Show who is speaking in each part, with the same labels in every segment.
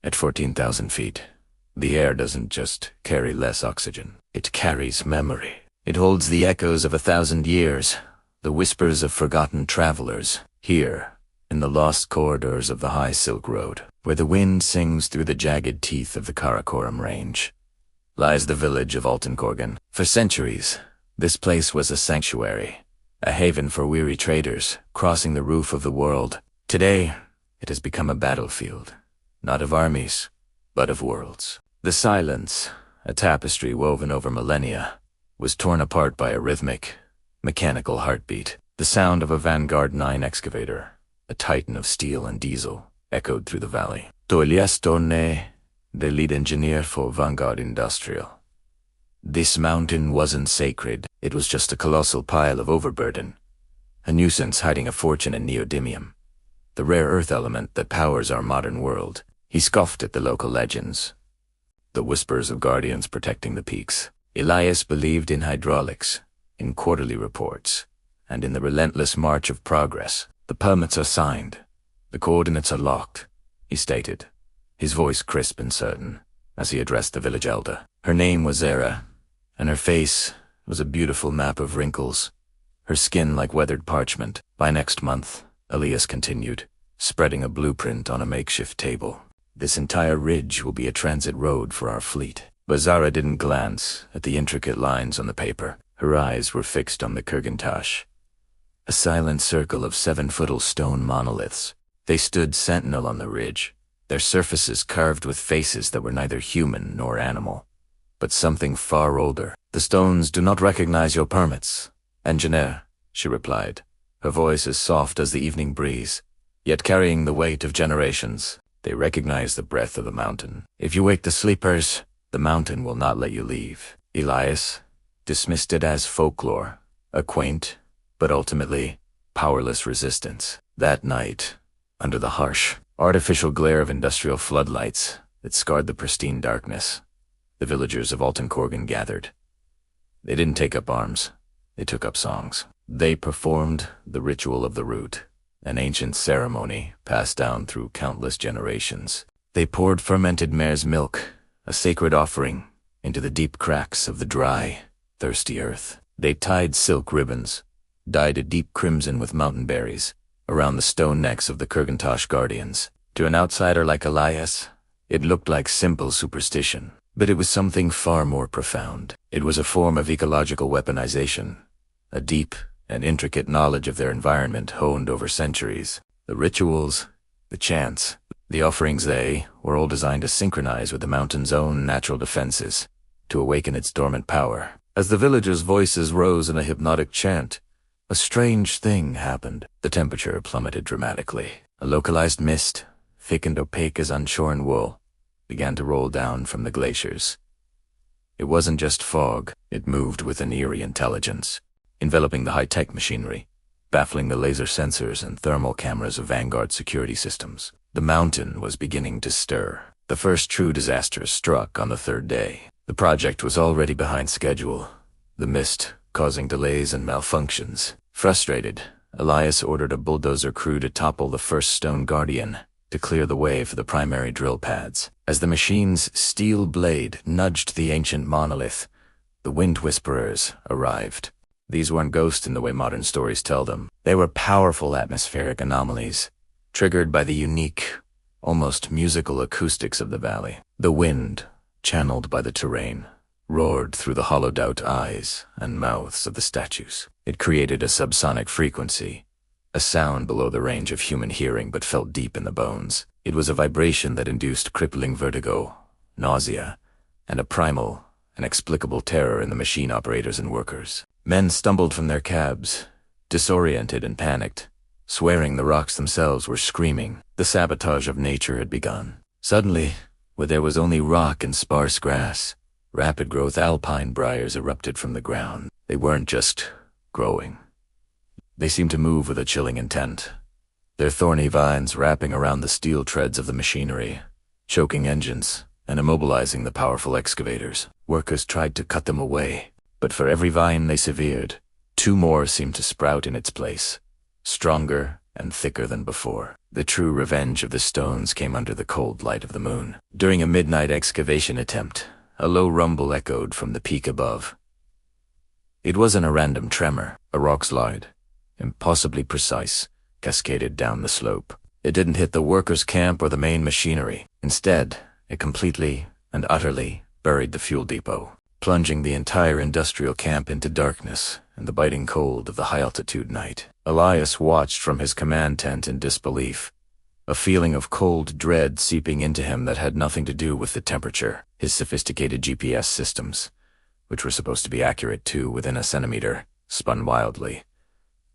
Speaker 1: At 14,000 feet, the air doesn't just carry less oxygen. It carries memory. It holds the echoes of 1,000 years, the whispers of forgotten travelers. Here, in the lost corridors of the High Silk Road, where the wind sings through the jagged teeth of the Karakoram Range, lies the village of Altyn-Korgon. For centuries, this place was a sanctuary, a haven for weary traders crossing the roof of the world. Today, it has become a battlefield, not of armies, but of worlds. The silence, a tapestry woven over millennia, was torn apart by a rhythmic, mechanical heartbeat. The sound of a Vanguard 9 excavator, a titan of steel and diesel, echoed through the valley. Toilias Torne, the lead engineer for Vanguard Industrial. This mountain wasn't sacred. It was just a colossal pile of overburden, a nuisance hiding a fortune in neodymium, the rare earth element that powers our modern world. He scoffed at the local legends, the whispers of guardians protecting the peaks. Elias believed in hydraulics, in quarterly reports, and in the relentless march of progress. The permits are signed, the coordinates are locked, he stated, his voice crisp and certain, as he addressed the village elder. Her name was Zara, and her face was a beautiful map of wrinkles, her skin like weathered parchment. By next month, Elias continued, spreading a blueprint on a makeshift table. This entire ridge will be a transit road for our fleet. But Zara didn't glance at the intricate lines on the paper. Her eyes were fixed on the Kurgantosh, a silent circle of 7-foot stone monoliths. They stood sentinel on the ridge, their surfaces carved with faces that were neither human nor animal, but something far older. The stones do not recognize your permits, engineer, she replied, her voice as soft as the evening breeze, yet carrying the weight of generations. They recognize the breath of the mountain. If you wake the sleepers, the mountain will not let you leave. Elias dismissed it as folklore, a quaint, but ultimately powerless resistance. That night, under the harsh, artificial glare of industrial floodlights that scarred the pristine darkness, the villagers of Altyn-Korgon gathered. They didn't take up arms, they took up songs. They performed the ritual of the root, an ancient ceremony passed down through countless generations. They poured fermented mare's milk, a sacred offering, into the deep cracks of the dry, thirsty earth. They tied silk ribbons, dyed a deep crimson with mountain berries, around the stone necks of the Kurgantosh guardians. To an outsider like Elias, it looked like simple superstition, but it was something far more profound. It was a form of ecological weaponization, a deep and intricate knowledge of their environment honed over centuries. The rituals, the chants, the offerings, they were all designed to synchronize with the mountain's own natural defenses, to awaken its dormant power. As the villagers' voices rose in a hypnotic chant, a strange thing happened. The temperature plummeted dramatically. A localized mist, thick and opaque as unshorn wool, began to roll down from the glaciers. It wasn't just fog, it moved with an eerie intelligence, enveloping the high-tech machinery, baffling the laser sensors and thermal cameras of Vanguard security systems. The mountain was beginning to stir. The first true disaster struck on the third day. The project was already behind schedule, the mist causing delays and malfunctions. Frustrated, Elias ordered a bulldozer crew to topple the first stone guardian, to clear the way for the primary drill pads. As the machine's steel blade nudged the ancient monolith, the wind whisperers arrived. These weren't ghosts in the way modern stories tell them. They were powerful atmospheric anomalies, triggered by the unique, almost musical acoustics of the valley. The wind, channeled by the terrain, roared through the hollowed-out eyes and mouths of the statues. It created a subsonic frequency, a sound below the range of human hearing but felt deep in the bones. It was a vibration that induced crippling vertigo, nausea, and a primal, inexplicable terror in the machine operators and workers. Men stumbled from their cabs, disoriented and panicked, swearing the rocks themselves were screaming. The sabotage of nature had begun. Suddenly, where there was only rock and sparse grass, rapid-growth alpine briars erupted from the ground. They weren't just growing. They seemed to move with a chilling intent, their thorny vines wrapping around the steel treads of the machinery, choking engines and immobilizing the powerful excavators. Workers tried to cut them away, but for every vine they severed, two more seemed to sprout in its place, stronger and thicker than before. The true revenge of the stones came under the cold light of the moon. During a midnight excavation attempt, a low rumble echoed from the peak above. It wasn't a random tremor. A rock slide, impossibly precise, cascaded down the slope. It didn't hit the workers' camp or the main machinery. Instead, it completely and utterly buried the fuel depot, plunging the entire industrial camp into darkness and the biting cold of the high-altitude night. Elias watched from his command tent in disbelief, a feeling of cold dread seeping into him that had nothing to do with the temperature. His sophisticated GPS systems, which were supposed to be accurate too within a centimeter, spun wildly.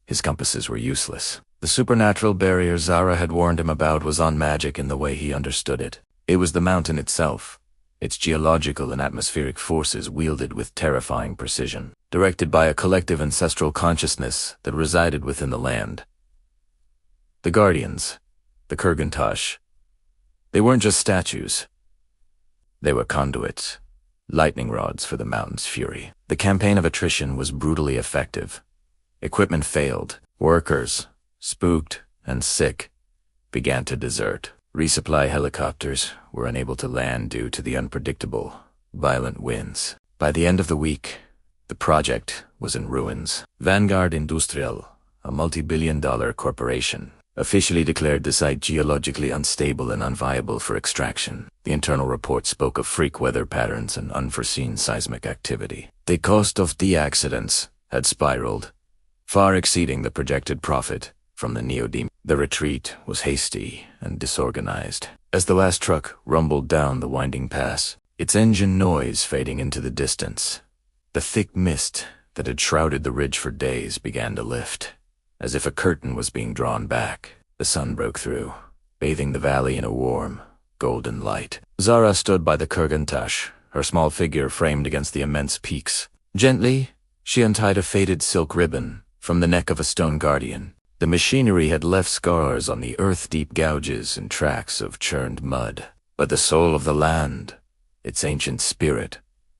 Speaker 1: His compasses were useless. The supernatural barrier Zara had warned him about was unmagic in the way he understood it. It was the mountain itself, its geological and atmospheric forces wielded with terrifying precision, directed by a collective ancestral consciousness that resided within the land. The Guardians, the Korgon, they weren't just statues. They were conduits, lightning rods for the mountain's fury. The campaign of attrition was brutally effective. Equipment failed. Workers, spooked and sick, began to desert. Resupply helicopters were unable to land due to the unpredictable, violent winds. By the end of the week, the project was in ruins. Vanguard Industrial, a multi-billion-dollar corporation, officially declared the site geologically unstable and unviable for extraction. The internal report spoke of freak weather patterns and unforeseen seismic activity. The cost of the accidents had spiraled, far exceeding the projected profit from the neodymium. The retreat was hasty and disorganized. As the last truck rumbled down the winding pass, its engine noise fading into the distance, the thick mist that had shrouded the ridge for days began to lift, as if a curtain was being drawn back. The sun broke through, bathing the valley in a warm, golden light. Zara stood by the Korgon, her small figure framed against the immense peaks. Gently, she untied a faded silk ribbon from the neck of a stone guardian. The machinery had left scars on the earth-deep gouges and tracks of churned mud, but the soul of the land, its ancient spirit,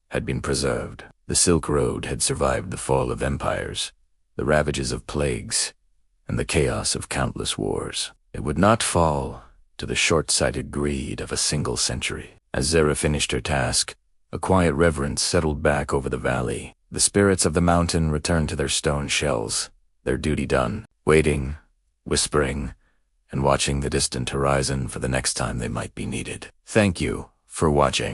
Speaker 1: had been preserved. The Silk Road had survived the fall of empires, the ravages of plagues, and the chaos of countless wars. It would not fall to the short-sighted greed of a single century. As Zara finished her task, a quiet reverence settled back over the valley. The spirits of the mountain returned to their stone shells, their duty done, waiting, whispering, and watching the distant horizon for the next time they might be needed. Thank you for watching.